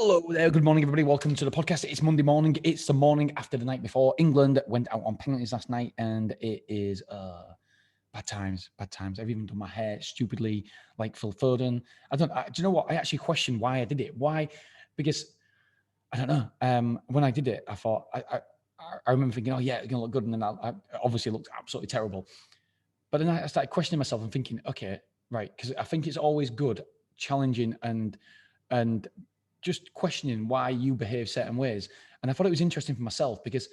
Hello there. Good morning, everybody. Welcome to the podcast. It's Monday morning. It's the morning after the night before. England went out on penalties last night, and it is bad times. Bad times. I've even done my hair stupidly, like Phil Foden. Do you know what? I actually questioned why I did it. Why? Because I don't know. When I did it, I thought I remember thinking, oh yeah, it's gonna look good, and then I obviously looked absolutely terrible. But then I started questioning myself and thinking, okay, right, because I think it's always good challenging and just questioning why you behave certain ways. And I thought it was interesting for myself because,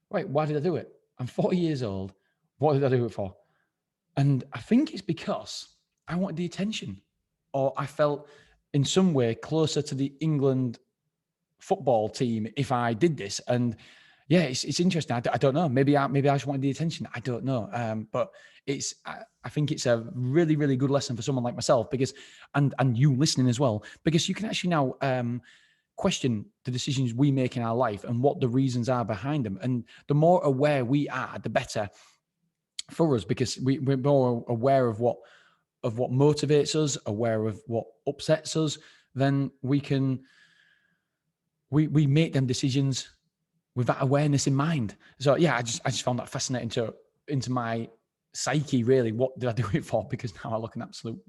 right, why did I do it? I'm 40 years old. What did I do it for? And I think it's because I wanted the attention, or I felt in some way closer to the England football team if I did this. And yeah, it's interesting. I don't know. Maybe I just wanted the attention. I don't know. But I think it's a really, really good lesson for someone like myself because, and you listening as well, because you can actually now question the decisions we make in our life and what the reasons are behind them. And the more aware we are, the better for us because we're more aware of what motivates us, aware of what upsets us. Then we can we make them decisions with that awareness in mind. So yeah, I just found that fascinating into my psyche, really. What did I do it for? Because now I look an absolute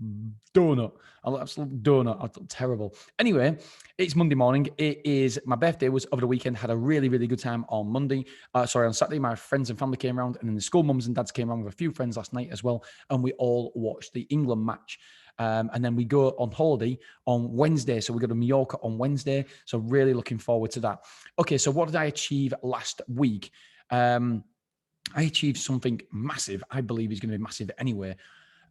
donut. I look absolute donut. I look terrible. Anyway, it's Monday morning. It is my birthday was over the weekend. Had a really, really good time on Monday. On Saturday, my friends and family came around, and then the school mums and dads came around with a few friends last night as well. And we all watched the England match. And then we go on holiday on Wednesday. So we go to Mallorca on Wednesday. So really looking forward to that. Okay, so what did I achieve last week? I achieved something massive. I believe is going to be massive anyway.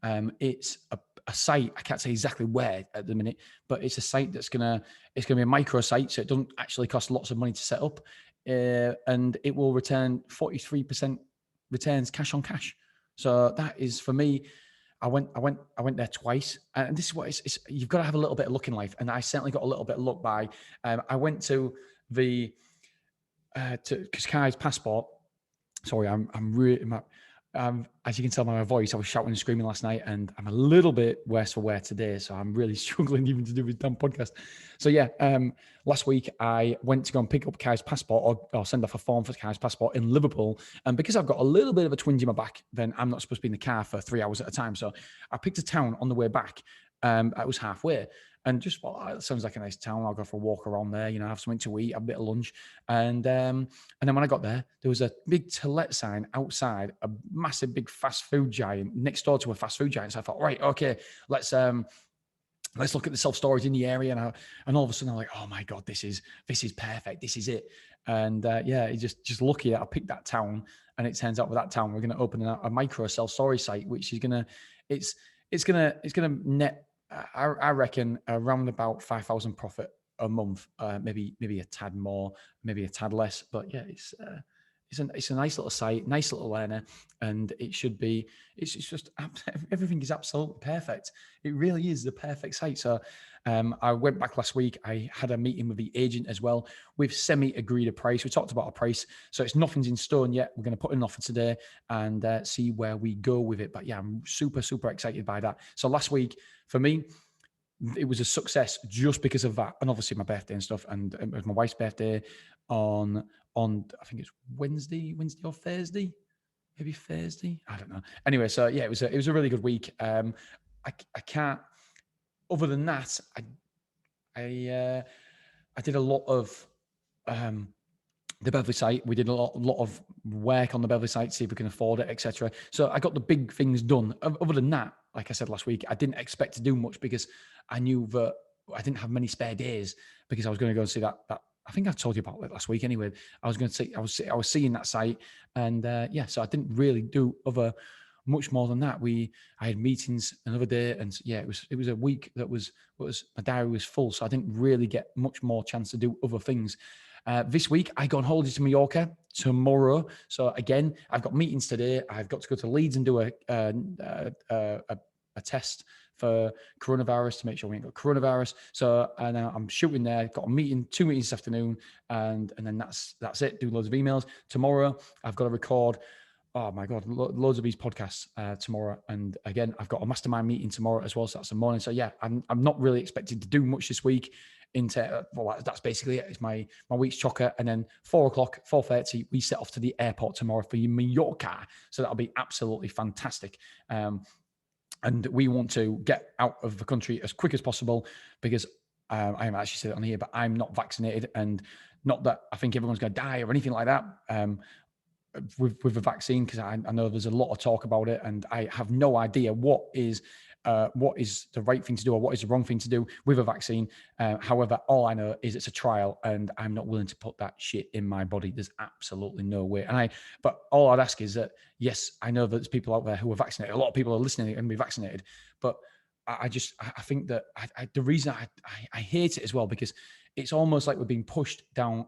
It's a site. I can't say exactly where at the minute, but it's a site it's going to be a micro site, so it doesn't actually cost lots of money to set up, and it will return 43% returns cash on cash. So that is for me. I went there twice, and this is what it's you've got to have a little bit of luck in life, and I certainly got a little bit of luck by. I went to the to Kai's passport. Sorry, I'm really. As you can tell by my voice, I was shouting and screaming last night, and I'm a little bit worse for wear today, so I'm really struggling even to do this damn podcast. So yeah, last week I went to go and pick up Kai's passport or send off a form for Kai's passport in Liverpool, and because I've got a little bit of a twinge in my back, then I'm not supposed to be in the car for 3 hours at a time. So I picked a town on the way back. I was halfway, and just it sounds like a nice town. I'll go for a walk around there, have something to eat, a bit of lunch, and then when I got there was a big to let sign outside, a massive big fast food giant next door to a fast food giant. So I thought, right, okay, let's look at the self-storage in the area, and all of a sudden I'm like, oh my god, this is perfect, this is it. And yeah, just lucky that I picked that town, and it turns out with that town we're going to open a micro self-storage site, which is gonna it's gonna net I reckon around about 5,000 profit a month, maybe a tad more, maybe a tad less, but yeah, it's a nice little site, nice little learner, and it's just everything is absolutely perfect. It really is the perfect site. So I went back last week. I had a meeting with the agent as well. We've semi-agreed a price. We talked about a price, so nothing's in stone yet. We're going to put in an offer today and see where we go with it. But yeah, I'm super, super excited by that. So last week for me, it was a success just because of that, and obviously my birthday and stuff, and it was my wife's birthday on I think it's Wednesday or Thursday, maybe Thursday, I don't know. Anyway, so yeah, it was a really good week. I can't. Other than that, I did a lot of the Beverley site. We did a lot of work on the Beverley site, see if we can afford it, etc. So I got the big things done. Other than that, like I said last week, I didn't expect to do much because I knew that I didn't have many spare days because I was going to go and see that. I think I told you about it last week. Anyway, I was going to see. I was seeing that site, and yeah, so I didn't really do much more than that. I had meetings another day, and yeah, it was a week that was my diary was full, so I didn't really get much more chance to do other things. This week, I go on holiday to Mallorca tomorrow. So again, I've got meetings today. I've got to go to Leeds and do a test for coronavirus to make sure we ain't got coronavirus. So and I'm shooting there. Got a meeting, 2 meetings this afternoon, and then that's it. Do loads of emails tomorrow. I've got to record. Oh my God, loads of these podcasts tomorrow. And again, I've got a mastermind meeting tomorrow as well. So that's the morning. So yeah, I'm not really expecting to do much this week. into well, that's basically it. It's my week's chocker, and then 4:00, 4:30, we set off to the airport tomorrow for Mallorca. So that'll be absolutely fantastic. And we want to get out of the country as quick as possible because I haven't actually said it on here, but I'm not vaccinated, and not that I think everyone's going to die or anything like that. With the vaccine, because I know there's a lot of talk about it, and I have no idea what is the right thing to do or what is the wrong thing to do with a vaccine. However, all I know is it's a trial, and I'm not willing to put that shit in my body. There's absolutely no way. But all I'd ask is that, yes, I know that there's people out there who are vaccinated. A lot of people are listening and be vaccinated, but I think that the reason I hate it as well, because it's almost like we're being pushed down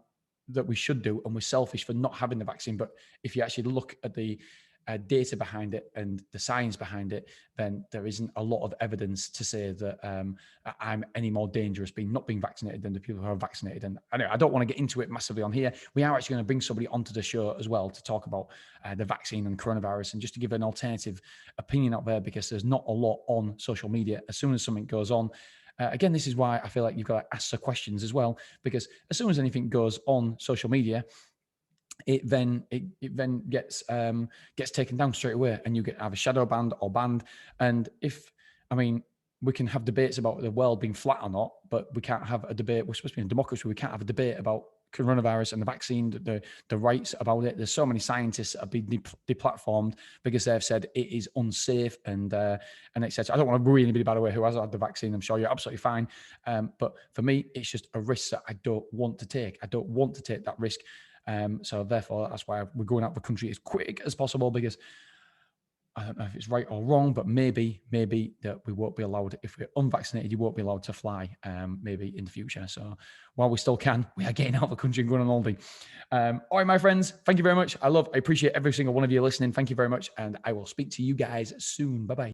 that we should do, and we're selfish for not having the vaccine. But if you actually look at the data behind it and the science behind it, then there isn't a lot of evidence to say that I'm any more dangerous not being vaccinated than the people who are vaccinated. And anyway, I don't want to get into it massively on here. We are actually going to bring somebody onto the show as well to talk about the vaccine and coronavirus, and just to give an alternative opinion out there, because there's not a lot on social media. As soon as something goes on, again, this is why I feel like you've got to ask the questions as well, because as soon as anything goes on social media, it then gets taken down straight away, and you get either shadow banned or banned. And we can have debates about the world being flat or not, but we can't have a debate. We're supposed to be in a democracy. We can't have a debate about coronavirus and the vaccine, the rights about it. There's so many scientists that have been deplatformed because they've said it is unsafe and etc. I don't want to worry anybody, by the way, who hasn't had the vaccine. I'm sure you're absolutely fine. But for me, it's just a risk that I don't want to take. I don't want to take that risk. So therefore, that's why we're going out of the country as quick as possible, because I don't know if it's right or wrong, but maybe that we won't be allowed, if we're unvaccinated, you won't be allowed to fly, maybe in the future. So while we still can, we are getting out of the country and going on holiday. All right, my friends, thank you very much. I appreciate every single one of you listening. Thank you very much. And I will speak to you guys soon. Bye-bye.